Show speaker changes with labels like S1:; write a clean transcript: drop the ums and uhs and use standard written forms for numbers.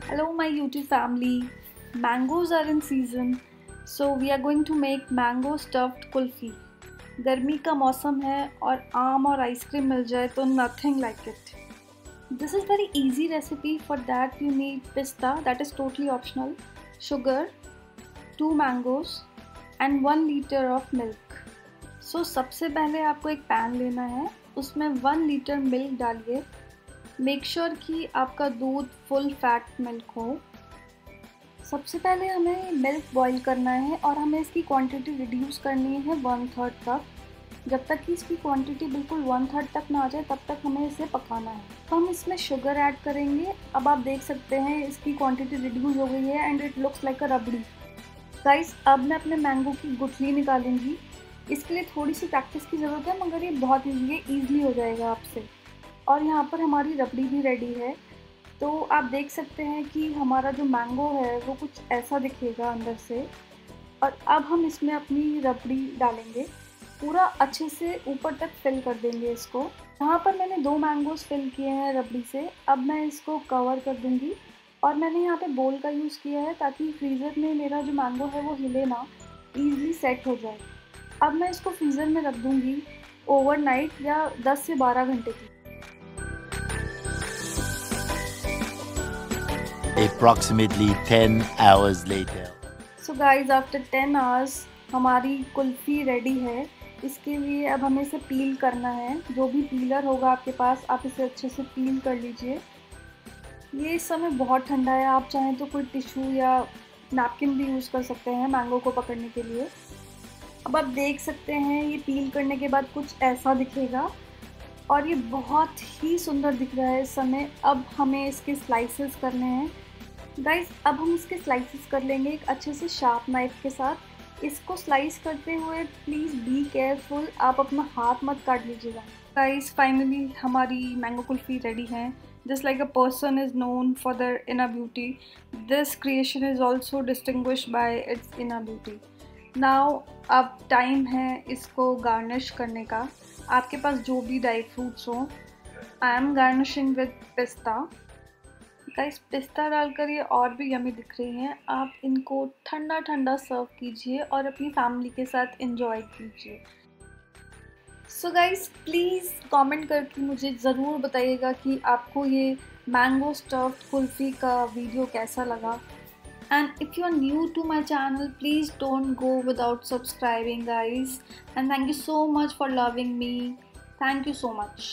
S1: Hello my YouTube family. Mangoes are in season, so we are going to make mango stuffed kulfi. गर्मी का मौसम है और आम और आइसक्रीम मिल जाए तो nothing like it. This is very easy recipe. For that you need pista, that is totally optional, sugar, 2 mangoes and 1 liter of milk. So सबसे पहले आपको एक पैन लेना है, उसमें 1 लीटर मिल्क डालिए. मेक श्योर कि आपका दूध फुल फैट मिल्क हो. सबसे पहले हमें मिल्क बॉईल करना है और हमें इसकी क्वांटिटी रिड्यूस करनी है 1/3 तक. जब तक कि इसकी क्वांटिटी बिल्कुल 1/3 तक ना आ जाए तब तक हमें इसे पकाना है. तो हम इसमें शुगर ऐड करेंगे. अब आप देख सकते हैं इसकी क्वांटिटी रिड्यूस हो गई है and it looks like a rabri. Guys, अब मैं अपने मैंगो की गुठली निकालूंगी. इसके लिए थोड़ी सी प्रैक्टिस की ज़रूरत है, मगर ये बहुत ईज़िली हो जाएगा आपसे. और यहाँ पर हमारी रबड़ी भी रेडी है. तो आप देख सकते हैं कि हमारा जो मैंगो है वो कुछ ऐसा दिखेगा अंदर से. और अब हम इसमें अपनी रबड़ी डालेंगे. पूरा अच्छे से ऊपर तक फिल कर देंगे इसको. यहाँ पर मैंने 2 मैंगोज़ फिल किए हैं रबड़ी से. अब मैं इसको कवर कर दूँगी और मैंने यहाँ पे बोल का यूज़ किया है ताकि फ्रीज़र में मेरा जो मैंगो है वो हिले ना, ईज़िली सेट हो जाए. अब मैं इसको फ्रीज़र में रख दूँगी ओवरनाइट या 10 से 12 घंटे की.
S2: Approximately 10 hours later.
S1: So guys, after 10 hours हमारी कुल्फ़ी रेडी है. इसके लिए अब हमें इसे पील करना है. जो भी पीलर होगा आपके पास, आप इसे अच्छे से पील कर लीजिए. ये इस समय बहुत ठंडा है. आप चाहें तो कोई टिश्यू या नैपकिन भी यूज़ कर सकते हैं मैंगो को पकड़ने के लिए. अब आप देख सकते हैं ये पील करने के बाद कुछ ऐसा दिखेगा और ये बहुत ही सुंदर दिख रहा है इस समय. अब हमें इसके स्लाइसेस करने हैं. गाइस, अब हम इसके स्लाइसेस कर लेंगे एक अच्छे से शार्प नाइफ के साथ. इसको स्लाइस करते हुए प्लीज़ बी केयरफुल, आप अपना हाथ मत काट लीजिएगा. गाइस, फाइनली हमारी मैंगो कुल्फ़ी रेडी है. Just like a person is known for their inner beauty, this creation is also distinguished by it's inner beauty. Now अब टाइम है इसको गार्निश करने का. आपके पास जो भी ड्राई फ्रूट्स हो. आई एम गार्निशिंग विद पिस्ता. गाइस, पिस्ता डालकर ये और भी यमी दिख रही हैं. आप इनको ठंडा ठंडा सर्व कीजिए और अपनी फैमिली के साथ एंजॉय कीजिए. सो गाइस, प्लीज़ कमेंट करके मुझे ज़रूर बताइएगा कि आपको ये मैंगो स्टफ्ड कुल्फ़ी का वीडियो कैसा लगा. And if you are new to my channel, please don't go without subscribing guys. And thank you so much for loving me. Thank you so much.